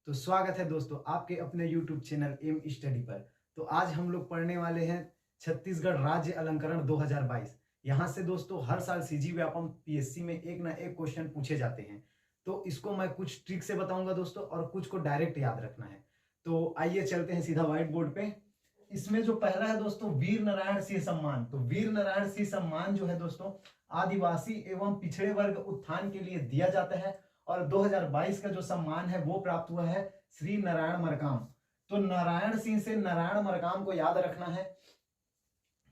तो स्वागत है दोस्तों आपके अपने YouTube चैनल एम स्टडी पर। तो आज हम लोग पढ़ने वाले हैं छत्तीसगढ़ राज्य अलंकरण 2022। यहाँ से दोस्तों हर साल सीजी व्यापम पीएससी में एक ना एक क्वेश्चन पूछे जाते हैं। तो इसको मैं कुछ ट्रिक से बताऊंगा दोस्तों और कुछ को डायरेक्ट याद रखना है। तो आइए चलते हैं सीधा व्हाइट बोर्ड पे। इसमें जो पहला है दोस्तों वीर नारायण सिंह सम्मान। तो वीर नारायण सिंह सम्मान जो है दोस्तों आदिवासी एवं पिछड़े वर्ग उत्थान के लिए दिया जाता है और 2022 का जो सम्मान है वो प्राप्त हुआ है श्री नारायण मरकाम। तो नारायण सिंह से नारायण मरकाम को याद रखना है।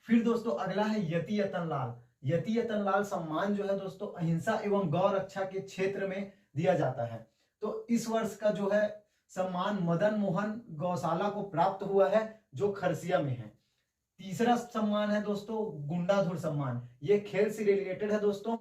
फिर दोस्तों अगला है यति यतन लाल। यति यतन लाल सम्मान जो है दोस्तों अहिंसा एवं गौ रक्षा के क्षेत्र में दिया जाता है। तो इस वर्ष का जो है सम्मान मदन मोहन गौशाला को प्राप्त हुआ है जो खरसिया में है। तीसरा सम्मान है दोस्तों गुंडाधुर सम्मान। ये खेल से रिलेटेड है दोस्तों।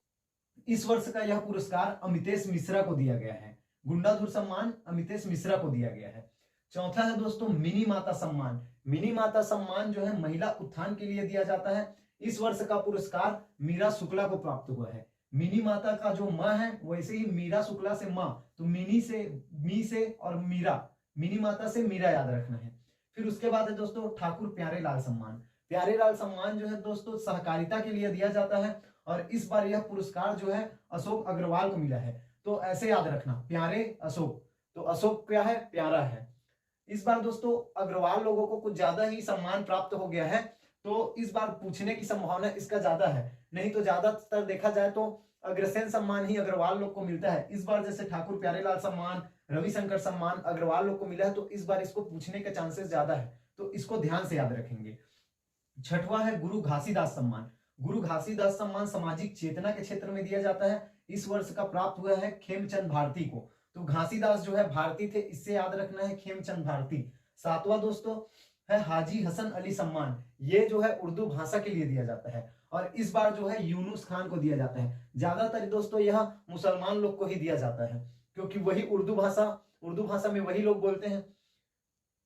इस वर्ष का यह पुरस्कार अमितेश मिश्रा को दिया गया है। गुंडाधुर सम्मान अमितेश मिश्रा को दिया गया है। चौथा है दोस्तों मिनी माता सम्मान। मिनी माता सम्मान जो है महिला उत्थान के लिए दिया जाता है। इस वर्ष का पुरस्कार मीरा शुक्ला को प्राप्त हुआ है। मिनी माता का जो माँ है वैसे ही मीरा शुक्ला से माँ, तो मिनी से मी से और मीरा, मिनी माता से मीरा याद रखना है। फिर उसके बाद है दोस्तों ठाकुर प्यारेलाल सम्मान। प्यारेलाल सम्मान जो है दोस्तों सहकारिता के लिए दिया जाता है और इस बार यह पुरस्कार जो है अशोक अग्रवाल को मिला है। तो ऐसे याद रखना प्यारे अशोक, तो अशोक क्या है, प्यारा है। इस बार दोस्तों अग्रवाल लोगों को कुछ ज्यादा ही सम्मान प्राप्त हो गया है, तो इस बार पूछने की संभावना इसका ज्यादा है। नहीं तो ज्यादातर देखा जाए तो अग्रसेन सम्मान ही अग्रवाल लोग को मिलता है। इस बार जैसे ठाकुर प्यारेलाल सम्मान, रविशंकर सम्मान अग्रवाल लोग को मिला है, तो इस बार इसको पूछने के चांसेस ज्यादा है, तो इसको ध्यान से याद रखेंगे। छठवां है गुरु घासीदास सम्मान। गुरु घासीदास सम्मान सामाजिक चेतना के क्षेत्र में दिया जाता है। इस वर्ष का प्राप्त हुआ है खेमचंद भारती को। तो घासीदास जो है भारती थे, इससे याद रखना है खेमचंद भारती। सातवां दोस्तों है हाजी हसन अली सम्मान। ये जो है उर्दू भाषा के लिए दिया जाता है और इस बार जो है यूनुस खान को दिया जाता है। ज्यादातर दोस्तों यह मुसलमान लोग को ही दिया जाता है क्योंकि वही उर्दू भाषा में वही लोग बोलते हैं।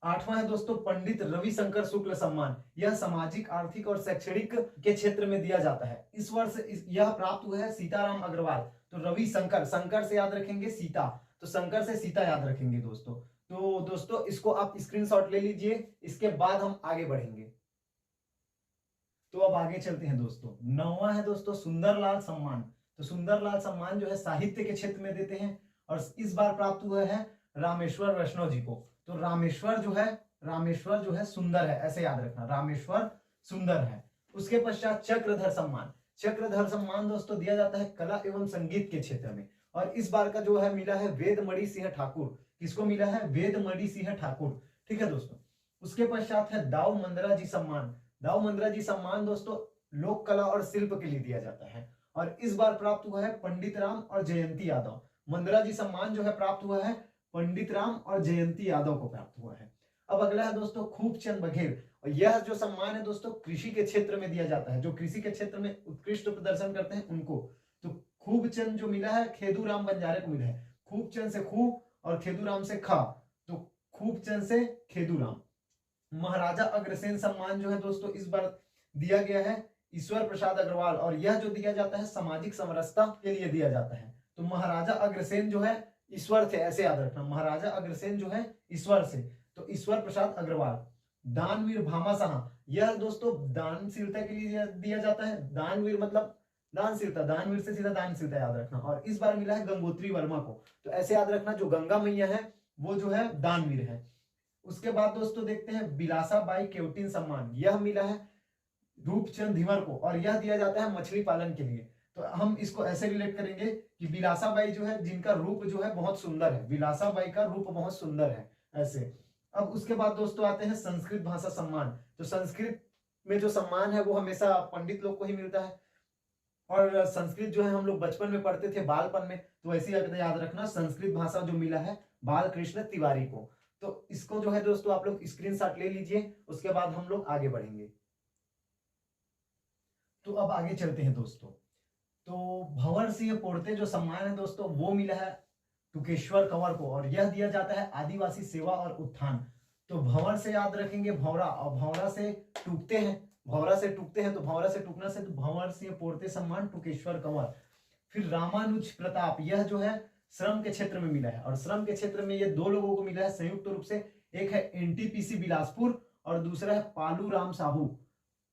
आठवां है दोस्तों पंडित रविशंकर शुक्ल सम्मान। यह सामाजिक, आर्थिक और शैक्षणिक के क्षेत्र में दिया जाता है। इस वर्ष यह प्राप्त हुआ है सीताराम अग्रवाल। तो रविशंकर, शंकर से याद रखेंगे सीता, तो शंकर से सीता याद रखेंगे दोस्तों। तो दोस्तों इसको आप स्क्रीनशॉट ले लीजिए, इसके बाद हम आगे बढ़ेंगे। तो अब आगे चलते हैं दोस्तों। नौवां है दोस्तों सुंदरलाल सम्मान। तो सुंदरलाल सम्मान जो है साहित्य के क्षेत्र में देते हैं और इस बार प्राप्त हुआ है रामेश्वर वैष्णव जी को। तो रामेश्वर जो है सुंदर है, ऐसे याद रखना, रामेश्वर सुंदर है। उसके पश्चात चक्रधर सम्मान। चक्रधर सम्मान दोस्तों दिया जाता है कला एवं संगीत के क्षेत्र में और इस बार का जो है मिला है वेदमणि सिंह ठाकुर। किसको मिला है, वेदमणि सिंह ठाकुर। ठीक है दोस्तों। उसके पश्चात है दाऊ मंदरा जी सम्मान। दाऊ मंदरा जी सम्मान दोस्तों लोक कला और शिल्प के लिए दिया जाता है और इस बार प्राप्त हुआ है पंडित राम और जयंती यादव। मंदरा जी सम्मान जो है प्राप्त हुआ है पंडित राम और जयंती यादव को प्राप्त हुआ है। अब अगला है दोस्तों खूबचंद बघेल और यह जो सम्मान है दोस्तों कृषि के क्षेत्र में दिया जाता है। जो कृषि के क्षेत्र में उत्कृष्ट प्रदर्शन करते हैं उनको। तो खूबचंद जो मिला है खेदूराम बंजारे को मिला है। खूबचंद से खूब और खेदूराम से खा, तो खूबचंद से खेदूराम। महाराजा अग्रसेन सम्मान जो है दोस्तों इस बार दिया गया है ईश्वर प्रसाद अग्रवाल और यह जो दिया जाता है सामाजिक समरसता के लिए दिया जाता है। तो महाराजा अग्रसेन जो है ईश्वर थे, ऐसे याद रखना, महाराजा अग्रसेन जो है ईश्वर से, तो ईश्वर प्रसाद अग्रवाल। दानवीर भामाशाह, यह दोस्तों दानशीलता के लिए दिया जाता है। दानवीर मतलब दानशीलता, दानवीर से सीधा दानशीलता याद रखना और इस बार मिला है गंगोत्री वर्मा को। तो ऐसे याद रखना जो गंगा मैया है वो जो है दानवीर है। उसके बाद दोस्तों देखते हैं बिलासा बाई केवटिन सम्मान। यह मिला है रूपचंद धीवर को और यह दिया जाता है मछली पालन के लिए। तो हम इसको ऐसे रिलेट करेंगे कि बिलासा बाई जो है जिनका रूप जो है बहुत सुंदर है, बिलासा बाई का रूप बहुत सुंदर है, ऐसे। अब उसके बाद दोस्तों आते हैं संस्कृत भाषा सम्मान। तो संस्कृत में जो सम्मान है वो हमेशा पंडित लोग को ही मिलता है और संस्कृत जो है हम लोग बचपन में पढ़ते थे बालपन में, तो ऐसे याद रखना संस्कृत भाषा जो मिला है बालकृष्ण तिवारी को। तो इसको जो है दोस्तों आप लोग स्क्रीनशॉट ले लीजिए, उसके बाद हम लोग आगे बढ़ेंगे। तो अब आगे चलते हैं दोस्तों। तो भंवर सिंह पोर्ते जो सम्मान है दोस्तों वो मिला है टुकेश्वर कंवर को और यह दिया जाता है आदिवासी सेवा और उत्थान। तो भंवर से याद रखेंगे भौरा और भौरा से टूकते हैं, भौरा से टूकते हैं, तो भौरा से टूकना से तो भंवर सिंह पोर्ते सम्मान टुकेश्वर कंवर। फिर रामानुज प्रताप, यह जो है श्रम के क्षेत्र में मिला है। और श्रम के क्षेत्र में ये दो लोगों को मिला है संयुक्त रूप से, एक है एनटीपीसी बिलासपुर और दूसरा है पालू राम साहू।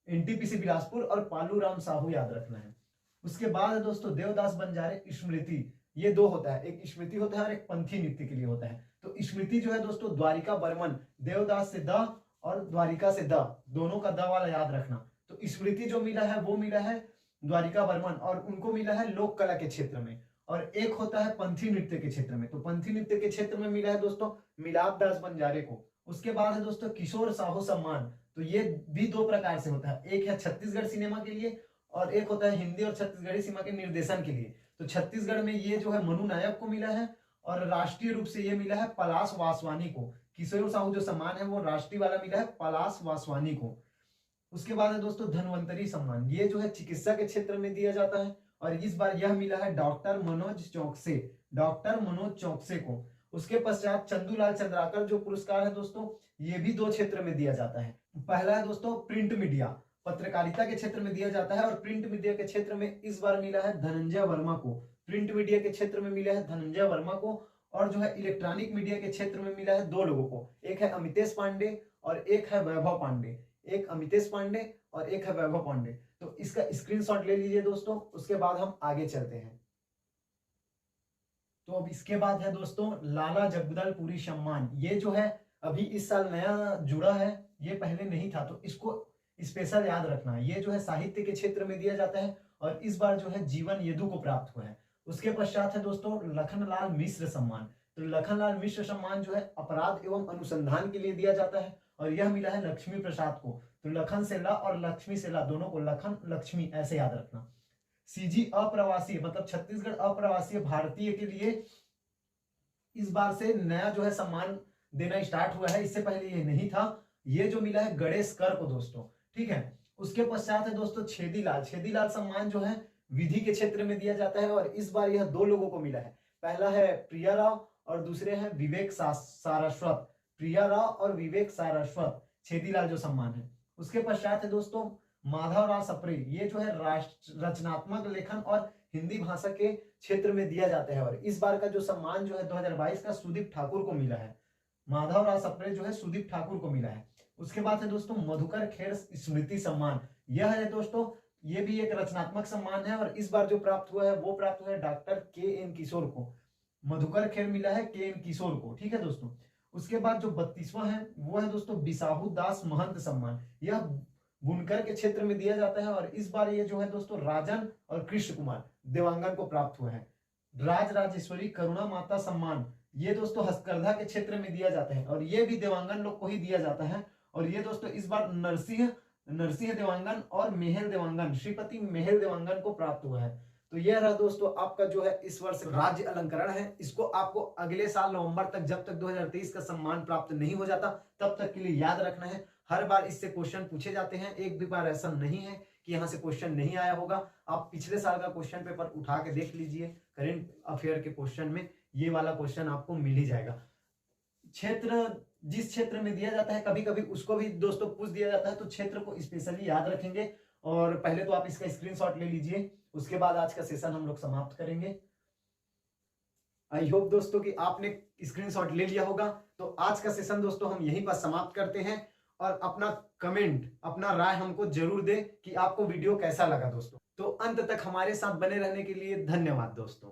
एनटीपीसी बिलासपुर और पालू राम साहू याद रखना है। उसके बाद है दोस्तों देवदास बंजारे स्मृति, ये दो होता है, एक स्मृति होता है और एक पंथी नृत्य के लिए होता है। तो स्मृति जो है दोस्तों द्वारिका बर्मन, देवदास से द और द्वारिका से द, दोनों का द वाला याद रखना। तो स्मृति जो मिला है वो मिला है द्वारिका बर्मन और उनको मिला है लोक कला के क्षेत्र में, और एक होता है पंथी नृत्य के क्षेत्र में। तो पंथी नृत्य के क्षेत्र में मिला है दोस्तों मिलाप दास बंजारे को। उसके बाद है दोस्तों किशोर साहू सम्मान, तो ये भी दो प्रकार से होता है, एक है छत्तीसगढ़ सिनेमा के लिए और एक होता है हिंदी और छत्तीसगढ़ी सिनेमा के निर्देशन के लिए। तो छत्तीसगढ़ में ये जो है मनु नायक को मिला है और राष्ट्रीय रूप से ये मिला है पलाश वासवानी को। किशोर साहू जो सम्मान है वो राष्ट्रीय वाला मिला है पलाश वासवानी को। उसके बाद है दोस्तों धन्वंतरी सम्मान, ये जो है चिकित्सा के क्षेत्र में दिया जाता है और इस बार यह मिला है डॉक्टर मनोज चौकसे, डॉक्टर मनोज चौकसे को। उसके पश्चात चंदूलाल चंद्राकर जो पुरस्कार है दोस्तों, ये भी दो क्षेत्र में दिया जाता है। पहला है दोस्तों प्रिंट मीडिया, पत्रकारिता के क्षेत्र में दिया जाता है और प्रिंट मीडिया के क्षेत्र में इस बार मिला है धनंजय वर्मा को। प्रिंट मीडिया के क्षेत्र में मिला है धनंजय वर्मा को और जो है इलेक्ट्रॉनिक मीडिया के क्षेत्र में मिला है दो लोगों को, एक है अमितेश पांडे और एक है वैभव पांडे, एक अमितेश पांडे और एक है वैभव पांडे। तो इसका स्क्रीनशॉट ले लीजिए दोस्तों, उसके बाद हम आगे चलते हैं। तो अब इसके बाद है दोस्तों लाला जगदलपुरी सम्मान, ये जो है अभी इस साल नया जुड़ा है, ये पहले नहीं था, तो इसको स्पेशल याद रखना है। ये जो है साहित्य के क्षेत्र में दिया जाता है और इस बार जो है जीवन यदु को प्राप्त हुआ है। उसके पश्चात है दोस्तों लखनलाल मिश्र सम्मान, तो लखनलाल मिश्र सम्मान जो है अपराध एवं अनुसंधान के लिए दिया जाता है और यह मिला है लक्ष्मी प्रसाद को। तो लखन से ला और लक्ष्मी से ला, दोनों को लखन लक्ष्मी ऐसे याद रखना। सीजी अप्रवासी मतलब छत्तीसगढ़ अप्रवासी भारतीय के लिए इस बार से नया जो है सम्मान देना स्टार्ट हुआ है, इससे पहले ये नहीं था। ये जो मिला है गणेश कर को दोस्तों, ठीक है। उसके पश्चात है दोस्तों छेदीलाल, छेदीलाल सम्मान जो है विधि के क्षेत्र में दिया जाता है और इस बार यह दो लोगों को मिला है, पहला है प्रिया राव और दूसरे हैं विवेक सारस्वत। प्रिया राव और विवेक सारस्वत छेदीलाल जो सम्मान है। उसके पश्चात है दोस्तों माधवराव सप्रे, ये जो है रचनात्मक लेखन और हिंदी भाषा के क्षेत्र में दिया जाता है और इस बार का जो सम्मान जो है 2022 का सुदीप ठाकुर को मिला है। माधवराव सप्रे जो है सुदीप ठाकुर को मिला है। उसके बाद है दोस्तों मधुकर खेर स्मृति सम्मान, यह है दोस्तों ये भी एक रचनात्मक सम्मान है और इस बार जो प्राप्त हुआ है वो प्राप्त हुआ है डॉक्टर के.एन. किशोर को। मधुकर खेर मिला है के.एन. किशोर को, ठीक है दोस्तों। उसके बाद जो 32वां है वो है दोस्तों बिसाहू दास महंत सम्मान, यह बुनकर के क्षेत्र में दिया जाता है और इस बार ये जो है दोस्तों राजन और कृष्ण कुमार देवांगन को प्राप्त हुआ है। राज राजेश्वरी करुणा माता सम्मान, ये दोस्तों हस्तकरघा के क्षेत्र में दिया जाता है और ये भी देवांगन लोग को ही दिया जाता है और ये दोस्तों इस बार नरसिंह देवांगन और मेहल देवांगन, श्रीपति मेहल देवांगन को प्राप्त हुआ है। तो यह रहा दोस्तों आपका जो है इस वर्ष राज्य अलंकरण है। इसको आपको अगले साल नवंबर तक, जब तक 2023 का सम्मान प्राप्त नहीं हो जाता तब तक के लिए याद रखना है। हर बार इससे क्वेश्चन पूछे जाते हैं, एक भी बार ऐसा नहीं है कि यहाँ से क्वेश्चन नहीं आया होगा। आप पिछले साल का क्वेश्चन पेपर उठा के देख लीजिए, करेंट अफेयर के क्वेश्चन में ये वाला क्वेश्चन आपको मिल ही जाएगा। क्षेत्र जिस क्षेत्र में दिया जाता है कभी कभी उसको भी दोस्तों पूछ दिया जाता है, तो क्षेत्र को स्पेशली याद रखेंगे। और पहले तो आप इसका स्क्रीनशॉट ले लीजिए, उसके बाद आज का सेशन हम लोग समाप्त करेंगे। आई होप दोस्तों कि आपने स्क्रीनशॉट ले लिया होगा। तो आज का सेशन दोस्तों हम यहीं पर समाप्त करते हैं और अपना कमेंट, अपना राय हमको जरूर दे कि आपको वीडियो कैसा लगा दोस्तों। तो अंत तक हमारे साथ बने रहने के लिए धन्यवाद दोस्तों।